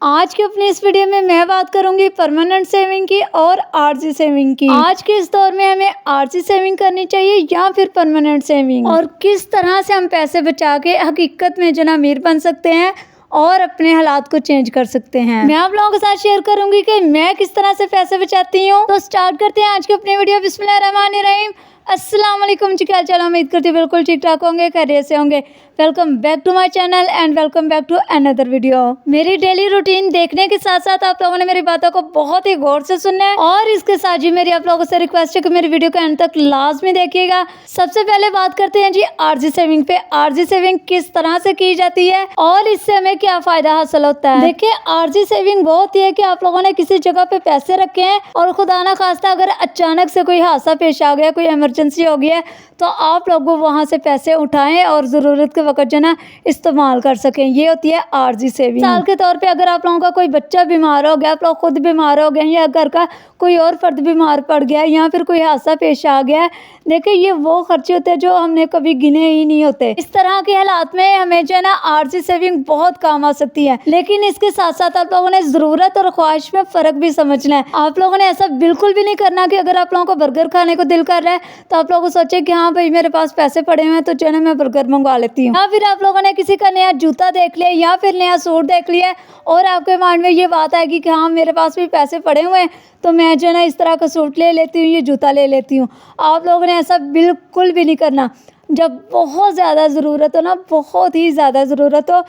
आज की अपनी इस वीडियो में मैं बात करूंगी परमानेंट सेविंग की और आरजी सेविंग की। आज के इस दौर में हमें आरजी सेविंग करनी चाहिए या फिर परमानेंट सेविंग, और किस तरह से हम पैसे बचा के हकीकत में जो ना अमीर बन सकते हैं और अपने हालात को चेंज कर सकते हैं। मैं आप लोगों के साथ शेयर करूंगी कि मैं किस तरह से पैसे बचाती हूँ। तो स्टार्ट करते हैं आज की अपनी वीडियो। बिस्मिल्लाहिर्रहमानिर्रहीम। अस्सलाम वालेकुम जी, क्या हाल? उम्मीद करती हूँ बिल्कुल ठीक ठाक होंगे, खैरियत से होंगे। Welcome back to my channel and welcome back to another video. मेरी डेली रूटीन देखने के साथ साथ आप लोगों ने मेरी बातों को बहुत ही गौर से सुनना है, और इसके साथ ही मेरी आप लोगों से रिक्वेस्ट है कि मेरी वीडियो को एंड तक लाजमी देखिएगा। सबसे पहले बात करते हैं जी आरजी सेविंग पे। आरजी सेविंग किस तरह से की जाती है और इससे हमें क्या फायदा हासिल होता है। देखिए, आरजी सेविंग वो होती है कि आप लोगों ने किसी जगह पे पैसे रखे हैं और खुदा ना खास्ता अगर अचानक से कोई हादसा पेश आ गया, कोई इमरजेंसी हो गई है, तो आप लोग वहां से पैसे उठाएं और जरूरत के वक्त जो ना इस्तेमाल कर सकें। ये होती है आरजी सेविंग। मिसाल के तौर पे अगर आप लोगों का कोई बच्चा बीमार हो गया, आप लोग खुद बीमार हो गए, या घर का कोई और फर्द बीमार पड़ गया, या फिर कोई हादसा पेश आ गया, देखिए ये वो खर्चे होते हैं जो हमने कभी गिने ही नहीं होते। इस तरह के हालात में हमें जो है ना आरजी सेविंग बहुत काम आ सकती है। लेकिन इसके साथ साथ आप लोगों ने जरूरत और ख्वाहिश में फर्क भी समझना है। आप लोगों ने ऐसा बिल्कुल भी नहीं करना कि अगर आप लोगों को बर्गर खाने को दिल कर रहा है तो आप लोग सोचे कि हाँ भाई मेरे पास पैसे पड़े हुए हैं तो जो है मैं बर्गर मंगवा लेती हूँ। या फिर आप लोगों ने किसी का नया जूता देख लिया या फिर नया सूट देख लिया और आपके माइंड में ये बात आएगी कि हाँ मेरे पास भी पैसे पड़े हुए हैं तो मैं जो है ना इस तरह का सूट ले लेती हूँ, ये जूता ले लेती हूँ। आप लोगों ने ऐसा बिल्कुल भी नहीं करना। जब बहुत ज़्यादा ज़रूरत हो ना, बहुत ही ज़्यादा ज़रूरत हो,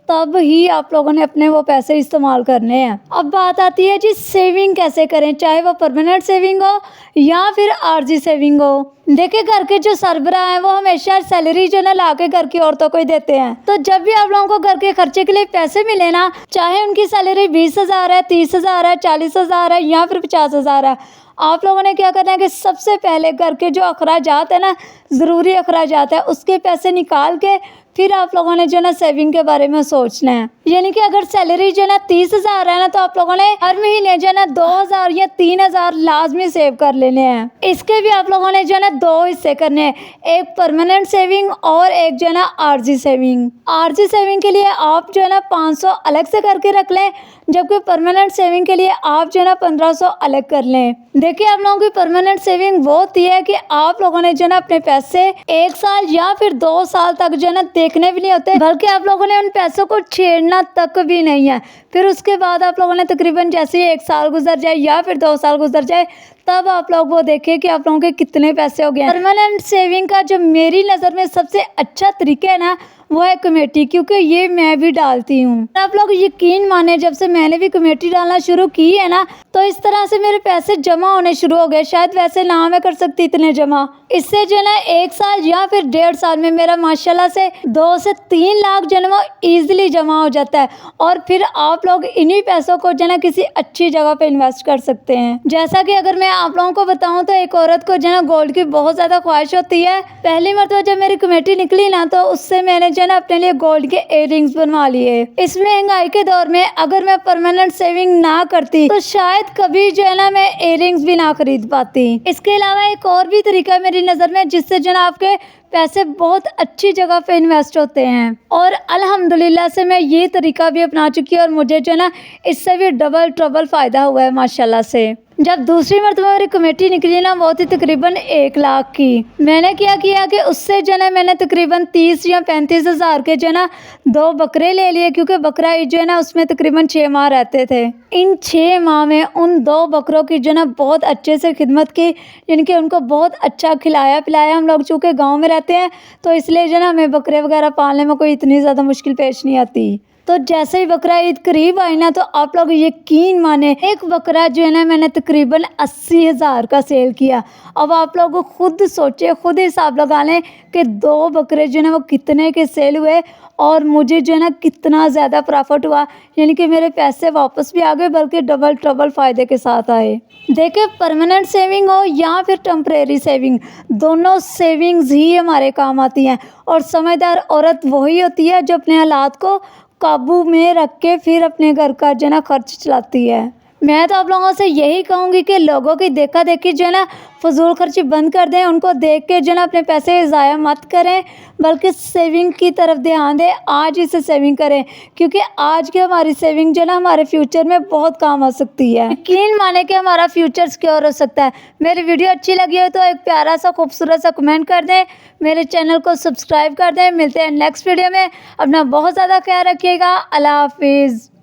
तब ही आप लोगों ने अपने वो पैसे इस्तेमाल करने हैं। अब बात आती है जी सेविंग कैसे करें, चाहे वो परमानेंट सेविंग हो या फिर आरजी सेविंग हो। देखिए, घर के जो सरबराह हैं वो हमेशा सैलरी जो ना ला के घर की औरतों को ही देते हैं। तो जब भी आप लोगों को घर के खर्चे के लिए पैसे मिले ना, चाहे उनकी सैलरी 20,000 है, 30,000 है, 40,000 है या फिर 50,000 है, आप लोगों ने क्या करना है कि सबसे पहले घर के जो अखराजात है ना, ज़रूरी अखराजात है, उसके पैसे निकाल के फिर आप लोगों ने जो ना सेविंग के बारे में सोचना है। यानी कि अगर सैलरी जो ना 30,000 है ना, तो आप लोगों ने हर महीने जो ना 2,000 या 3,000 लाजमी सेव कर लेने हैं। इसके भी आप लोगों ने जो ना 2 हिस्से करने हैं, एक परमानेंट सेविंग और एक जो ना आरजी सेविंग। आरजी सेविंग के लिए आप जो है ना 500 अलग से करके रख लें, जबकि परमानेंट सेविंग के लिए आप जो है ना 1500 अलग कर लें। देखिए, आप लोगों की परमानेंट सेविंग वो होती है कि आप लोगों ने जो ना अपने पैसे 1 साल या फिर 2 साल तक जो ना देखने भी नहीं होते, बल्कि आप लोगों ने उन पैसों को छेड़ना तक भी नहीं है। फिर उसके बाद आप लोगों ने तकरीबन जैसे ही 1 साल गुजर जाए या फिर 2 साल गुजर जाए, तब आप लोग वो देखें कि आप लोगों के कितने पैसे हो गए। परमानेंट सेविंग का जो मेरी नज़र में सबसे अच्छा तरीका है ना, वो है कमेटी, क्योंकि ये मैं भी डालती हूँ। आप लोग यकीन माने, जब से मैंने भी कमेटी डालना शुरू की है ना, तो इस तरह से मेरे पैसे जमा होने शुरू हो गए। शायद वैसे ना मैं कर सकती इतने जमा। इससे जो ना 1 साल या फिर 1.5 साल में मेरा माशाल्लाह से 2 से 3 लाख जो ना ईजिली जमा हो जाता है, और फिर आप लोग इन्हीं पैसों को जो ना किसी अच्छी जगह पे इन्वेस्ट कर सकते हैं। जैसा कि अगर मैं आप लोगों को बताऊं तो एक औरत को जो ना गोल्ड की बहुत ज़्यादा ख्वाहिश होती है। पहली मरतबा जब मेरी कमेटी निकली ना, तो उससे मैंने जो ना अपने लिए गोल्ड के इयररिंग्स बनवा लिए। इस महंगाई के दौर में अगर मैं परमानेंट सेविंग ना करती तो शायद कभी जो है ना मैं इयररिंग्स भी ना खरीद पाती। इसके अलावा एक और भी तरीका मेरी नज़र में, जिससे जो ना आपके पैसे बहुत अच्छी जगह पे इन्वेस्ट होते हैं, और अल्हम्दुलिल्लाह से मैं ये तरीका भी अपना चुकी हूँ और मुझे जो ना इससे भी डबल ट्रबल फ़ायदा हुआ है माशाल्लाह से। जब दूसरी मरतबा मेरी कमेटी निकली ना, वो थी तकरीबन 1 लाख की। मैंने क्या किया कि उससे जो है मैंने तकरीबन 30 या 35,000 के जो ना 2 बकरे ले लिए, क्योंकि बकरा ईद जो है ना उसमें तकरीबन 6 माह रहते थे। इन 6 माह में उन 2 बकरों की जो ना बहुत अच्छे से खिदमत की, यानी कि उनको बहुत अच्छा खिलाया पिलाया। हम लोग चूँकि गाँव में रहते हैं तो इसलिए जो ना हमें बकरे वगैरह पालने में कोई इतनी ज़्यादा मुश्किल पेश नहीं आती। तो जैसे ही बकरा ईद करीब आई ना, तो आप लोग यकीन माने एक बकरा जो है ना मैंने तकरीबन 80,000 का सेल किया। अब आप लोग खुद सोचे, खुद हिसाब लगा लें कि 2 बकरे जो है ना वो कितने के सेल हुए और मुझे जो है ना कितना ज़्यादा प्रॉफिट हुआ। यानी कि मेरे पैसे वापस भी आ गए, बल्कि डबल ट्रबल फ़ायदे के साथ आए। देखिए, परमानेंट सेविंग हो या फिर टेम्परेरी सेविंग, दोनों सेविंग्स ही हमारे काम आती हैं। और समझदार औरत वही होती है जो अपने हालात को काबू में रख के फिर अपने घर का जो ना खर्च चलाती है। मैं तो आप लोगों से यही कहूँगी कि लोगों की देखा देखी जो है ना फजूल खर्ची बंद कर दें, उनको देख के जो है ना अपने पैसे ज़ाया मत करें, बल्कि सेविंग की तरफ ध्यान दें। आज ही से सेविंग करें, क्योंकि आज की हमारी सेविंग जो है ना हमारे फ्यूचर में बहुत काम आ सकती है। यकीन माने कि हमारा फ्यूचर सिक्योर हो सकता है। मेरी वीडियो अच्छी लगी हो तो एक प्यारा सा खूबसूरत सा कमेंट कर दें, मेरे चैनल को सब्सक्राइब कर दें। मिलते हैं नेक्स्ट वीडियो में। अपना बहुत ज़्यादा ख्याल रखिएगा। अल्लाह हाफिज़।